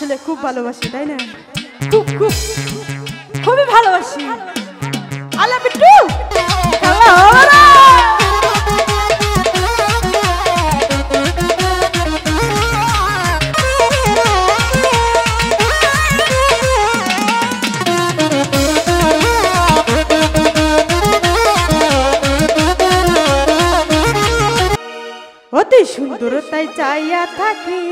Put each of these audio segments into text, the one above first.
আসলে খুব ভালোবাসি তাই না? খুব খুব খুবই ভালোবাসি। আল্লাহ বিট্টু অতি সুন্দরতাই চাইয়া থাকি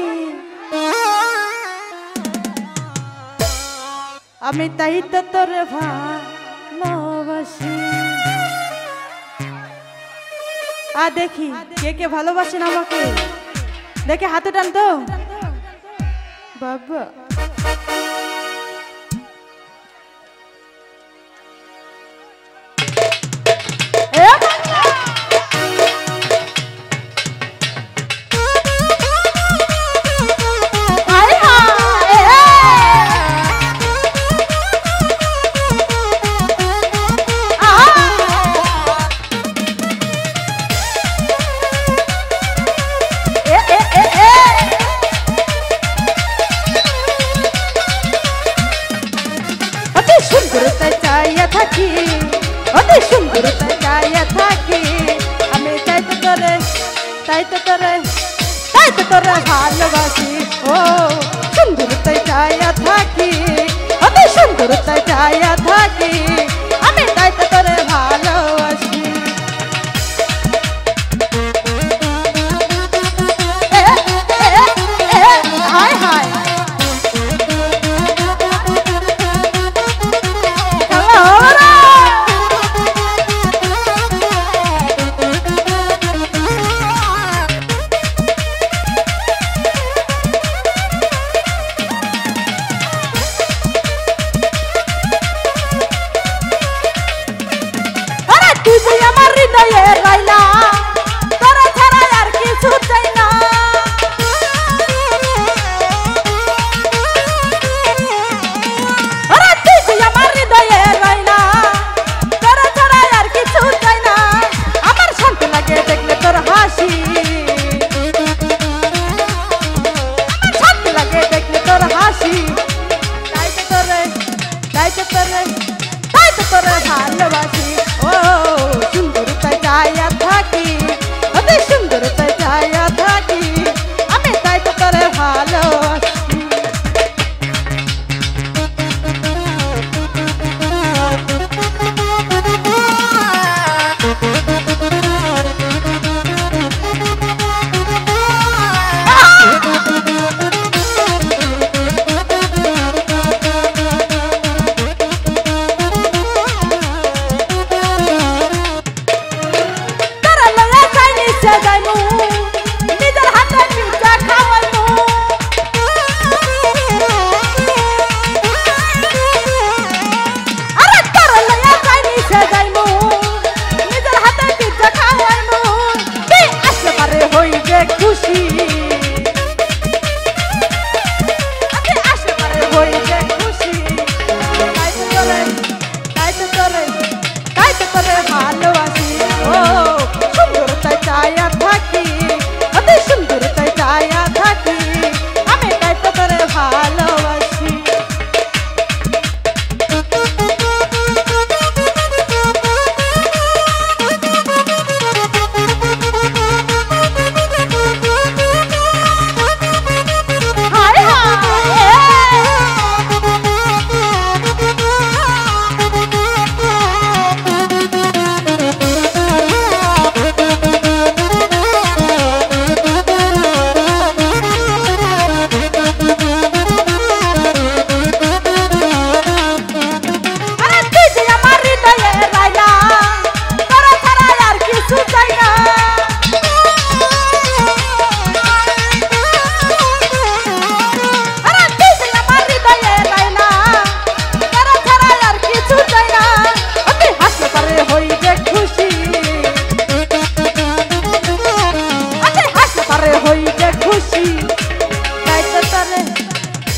আমি, তাই তো তোরে ভালোবাসি। দেখি কে কে ভালোবাসেন আমাকে, দেখে হাতে টান তো বাবা। সুন্দরতা চাইয়া থাকি, অতি সুন্দরতা চাইয়া থাকি আমি, তাই তো তোরে তাই তো তোরে তাই তো তোরে ভালোবাসি। ও সুন্দরতা চাইয়া থাকি, অতি সুন্দরতা চাইয়া থাকি আমি, তাই তো তোরে ভালোবাসি। হায় হায় আমার হৃদয়ে রাইলা তোরা ছাড়া আর কিছু চাই না। তুই আমার হৃদয়ে রাইলা তোরা ছাড়া আর কিছু চাই না। আমার শান্তি লাগে দেখলে তোর হাসি, আমার শান্তি লাগে দেখলে তোর হাসি। তাই তো তোরে তাই তো তোরে তাই তো তোরে ভালোবাসি। ও সুন্দরতা চাইয়া থাকি, অতি সুন্দরতা চাইয়া থাকি আমি, তাই তো তোরে ভালোবাসি।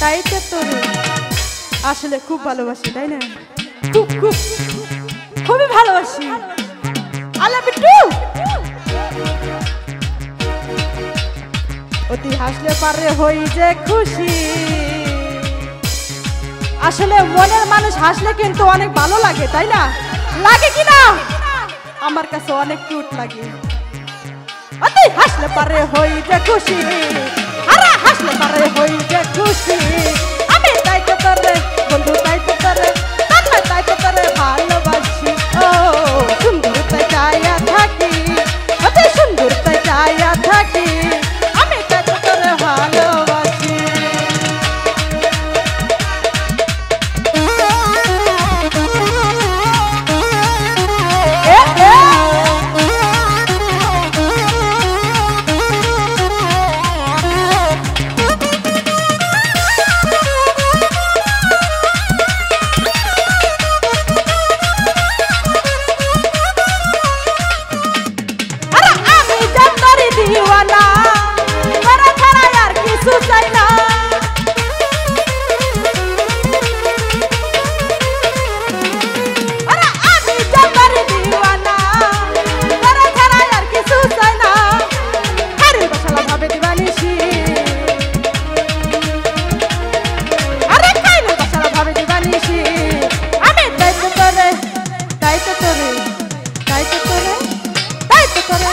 তাই তো তোরে আসলে খুব ভালোবাসি তাই না? খুব খুব খুবই ভালোবাসি। আল্লাহ বিট্টু অতি হাসলে পারে হই যে খুশি। আসলে মনের মানুষ হাসলে কিন্তু অনেক ভালো লাগে, তাই না? লাগে কি না? আমার কাছে অনেক কিউট লাগে। তুই হাসলে পারে হই যে খুশি, আরে হাসলে পারে হই যে খুশি। আমি তাই তো তোরে বন্ধু, তাই তো তোরে তাই তো তোরে ভালোবাসি। ও সুন্দরতা চাইয়া থাকি, তুই সুন্দরতা চাইয়া থাকি, আমি তাই তো তোরে ভালোবাসি। দিওয়ানা তারা ছাড়া আর কিছু চাই না। আমি জানবার দিওয়ানা তারা ছাড়া আর কিছু চাই না। আরে বসালা ভাবে দিবানিসি, আরে কাইলে বসালা ভাবে দিবানিসি। আমি তাই তো তোরে, তাই তো তোরে, তাই তো তোরে, তাই তো তোরে।